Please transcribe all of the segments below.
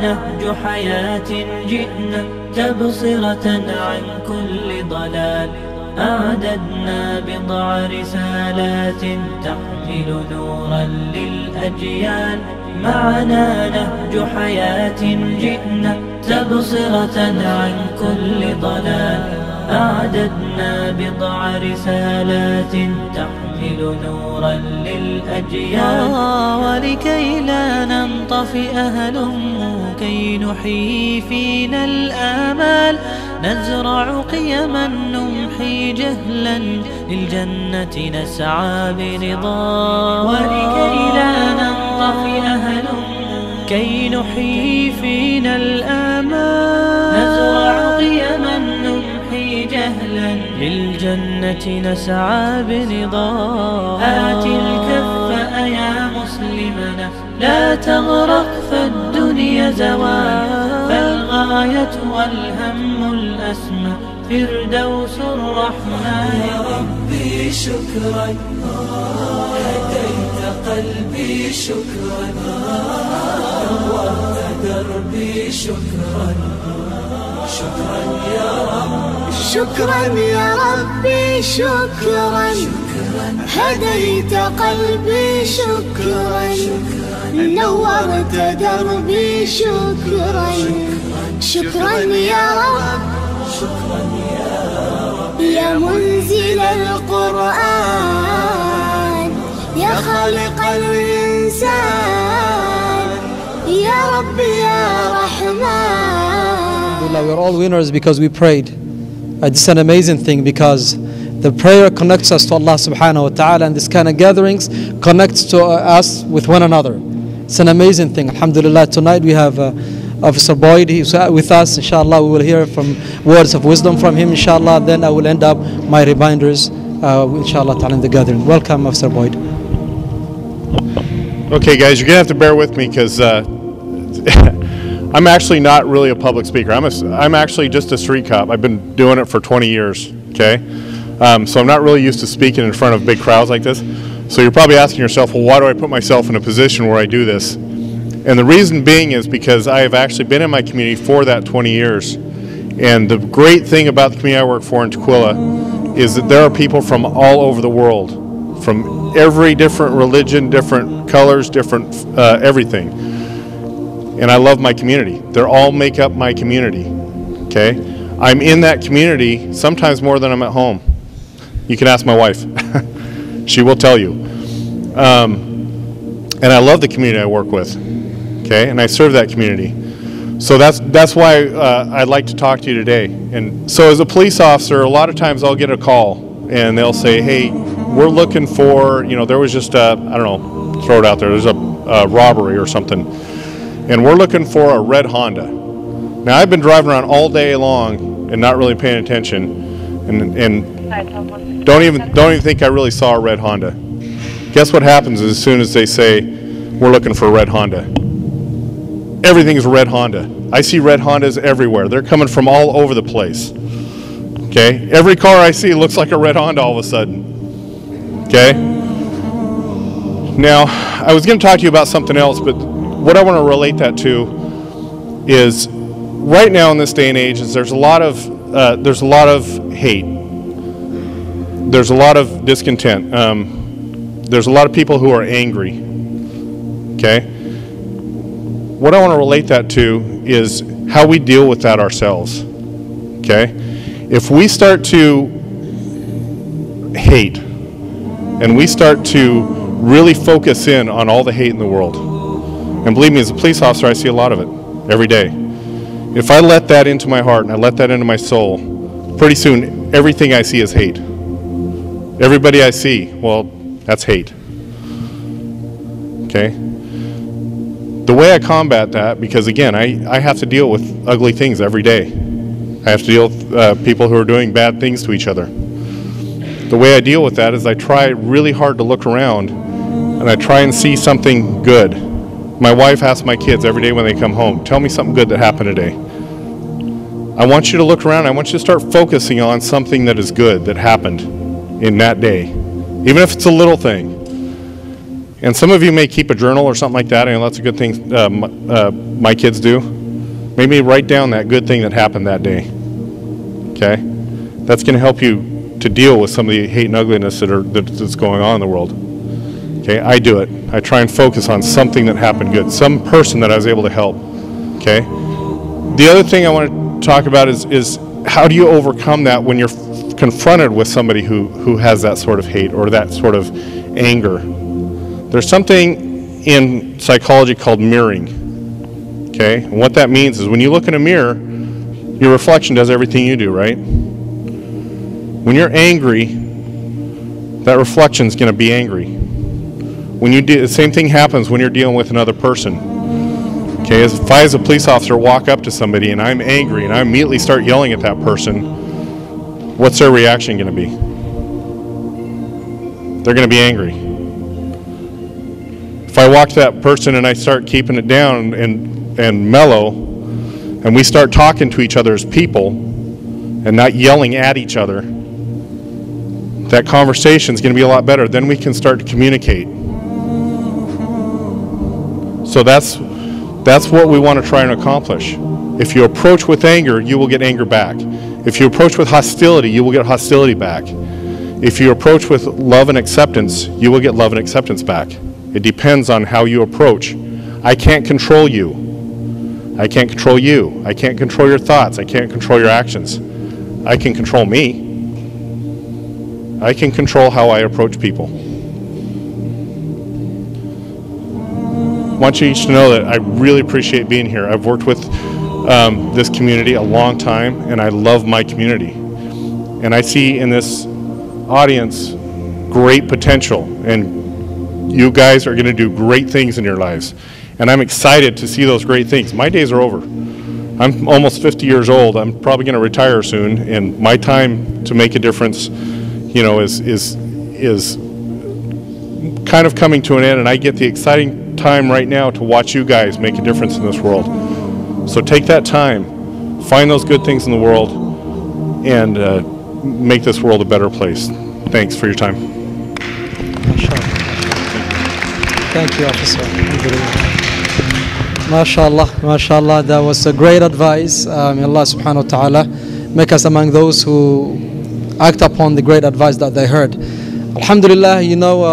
نهج حياة جئنا تبصرة عن كل ضلال. أعددنا بضع رسالات تحمل نورا للأجيال. معنا نهج حياة جئنا تبصرة عن كل ضلال. أعددنا بضع رسالات تحمل نورا للأجيال. ولكي لا ننطفئ هلم كي نحيي فينا الآمال. نزرع قيما نمحي جهلا للجنة نسعى برضا. ولكي لا ننطفئ هلم كي نحيي فينا الآمال. نزرع قيما نمحي جهلا للجنة نسعى برضا. آت الكف يا مسلمنا لا تغرق فالدنيا زوال. فالغاية والهم الأسمى فردوس الرحمن. يا ربي شكرا هديت قلبي شكرا نورت دربي شكرا. شكرا يا رب شكرا يا ربي شكرا هديت قلبي شكرا نورت دربي شكرا. شكرا يا رب شكرا يا رب يا منزل القرآن يا خالق الإنسان يا رب يا رحمن. We're all winners because we prayed. This is an amazing thing because the prayer connects us to Allah subhanahu wa ta'ala, and this kind of gatherings connects to us with one another. It's an amazing thing. Alhamdulillah, tonight we have Officer Boyd. He's with us. Inshallah, we will hear from words of wisdom from him. Inshallah, then I will end up my reminders inshallah ta'ala in the gathering. Welcome, Officer Boyd. Okay guys, you're gonna have to bear with me because I'm actually not really a public speaker. I'm actually just a street cop. I've been doing it for 20 years, okay? So I'm not really used to speaking in front of big crowds like this. So you're probably asking yourself, well, why do I put myself in a position where I do this? And the reason being is because I have actually been in my community for that 20 years. And the great thing about the community I work for in Tukwila is that there are people from all over the world, from every different religion, different colors, different everything. And I love my community. They all make up my community, okay? I'm in that community sometimes more than I'm at home. You can ask my wife. She will tell you. And I love the community I work with, okay? And I serve that community. So that's why I'd like to talk to you today. And so as a police officer, a lot of times I'll get a call and they'll say, hey, we're looking for, you know, there was just a, I don't know, throw it out there, there's a robbery or something. And we're looking for a red Honda. Now I've been driving around all day long and not really paying attention, and don't even think I really saw a red Honda. Guess what happens as soon as they say we're looking for a red Honda? Everything's a red Honda. I see red Hondas everywhere. They're coming from all over the place. Okay, every car I see looks like a red Honda all of a sudden. Okay. Now I was going to talk to you about something else, but what I want to relate that to is right now in this day and age is there's a lot of hate. There's a lot of discontent. There's a lot of people who are angry. Okay. What I want to relate that to is how we deal with that ourselves. Okay. If we start to hate and we start to really focus in on all the hate in the world, and believe me, as a police officer, I see a lot of it every day. If I let that into my heart and I let that into my soul, pretty soon everything I see is hate. Everybody I see, well, that's hate. Okay? The way I combat that, because again, I have to deal with ugly things every day. I have to deal with people who are doing bad things to each other. The way I deal with that is I try really hard to look around and I try and see something good. My wife asks my kids every day when they come home, tell me something good that happened today. I want you to look around. I want you to start focusing on something that is good that happened in that day, even if it's a little thing. And some of you may keep a journal or something like that. I know that's a good thing my kids do. Maybe write down that good thing that happened that day. Okay? That's going to help you to deal with some of the hate and ugliness that's going on in the world. Okay? I do it. I try and focus on something that happened good, some person that I was able to help. Okay? The other thing I want to talk about is how do you overcome that when you're confronted with somebody who has that sort of hate or that sort of anger. There's something in psychology called mirroring. Okay? And what that means is when you look in a mirror, your reflection does everything you do, right? When you're angry, that reflection is going to be angry. When you the same thing happens when you're dealing with another person. Okay, if I as a police officer walk up to somebody and I'm angry and I immediately start yelling at that person, what's their reaction going to be? They're going to be angry. If I walk to that person and I start keeping it down and mellow, and we start talking to each other as people and not yelling at each other, that conversation is going to be a lot better. Then we can start to communicate. So that's what we want to try and accomplish. If you approach with anger, you will get anger back. If you approach with hostility, you will get hostility back. If you approach with love and acceptance, you will get love and acceptance back. It depends on how you approach. I can't control you. I can't control you. I can't control your thoughts. I can't control your actions. I can control me. I can control how I approach people. I want you each to know that I really appreciate being here. I've worked with this community a long time, and I love my community. And I see in this audience great potential, and you guys are going to do great things in your lives. And I'm excited to see those great things. My days are over. I'm almost 50 years old. I'm probably going to retire soon, and my time to make a difference, you know, is kind of coming to an end, and I get the exciting time right now to watch you guys make a difference in this world. So take that time, find those good things in the world, and make this world a better place. Thanks for your time. Thank you, officer. MashaAllah, MashaAllah, that was a great advice. May Allah subhanahu wa ta'ala make us among those who act upon the great advice that they heard. Alhamdulillah, you know,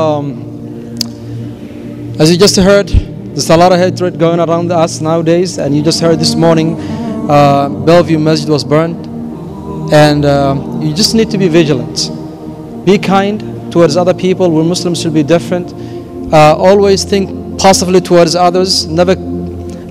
as you just heard, there's a lot of hatred going around us nowadays, and you just heard this morning, Bellevue Masjid was burned, and you just need to be vigilant. Be kind towards other people. We Muslims should be different. Always think positively towards others. Never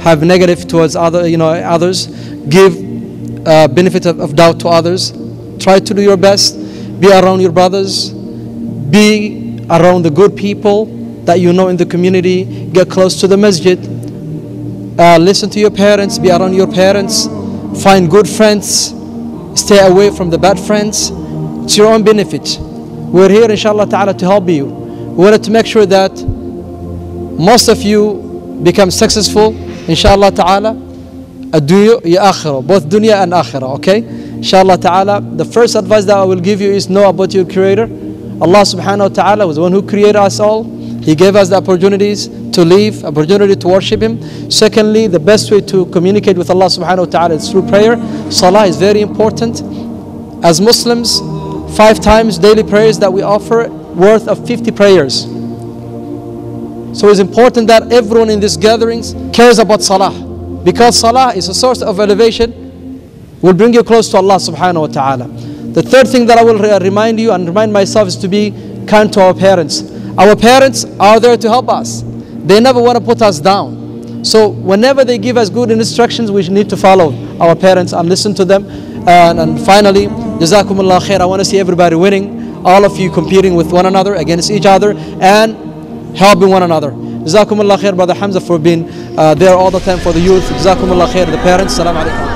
have negative towards others. Give benefit of doubt to others. Try to do your best. Be around your brothers. Be around the good people that you know in the community. Get close to the masjid. Listen to your parents. Be around your parents. Find good friends. Stay away from the bad friends. It's your own benefit. We're here inshallah ta'ala to help you. We wanted to make sure that most of you become successful inshallah ta'ala. Dunya ya akhirah, both dunya and akhirah, okay? Inshallah ta'ala, the first advice that I will give you is know about your creator. Allah subhanahu wa ta'ala was the one who created us all. He gave us the opportunities to live, opportunity to worship Him. Secondly, the best way to communicate with Allah subhanahu wa ta'ala is through prayer. Salah is very important. As Muslims, 5 times daily prayers that we offer, worth of 50 prayers. So it's important that everyone in these gatherings cares about Salah, because Salah is a source of elevation, will bring you close to Allah subhanahu wa ta'ala. The third thing that I will remind you and remind myself is to be kind to our parents. Our parents are there to help us. They never want to put us down. So whenever they give us good instructions, we need to follow our parents and listen to them. And finally, Jazakumullah khair. I want to see everybody winning, all of you competing with one another, against each other, and helping one another. Jazakumullah khair, Brother Hamza, for being there all the time for the youth. Jazakumullah khair, the parents. Assalamu alaikum.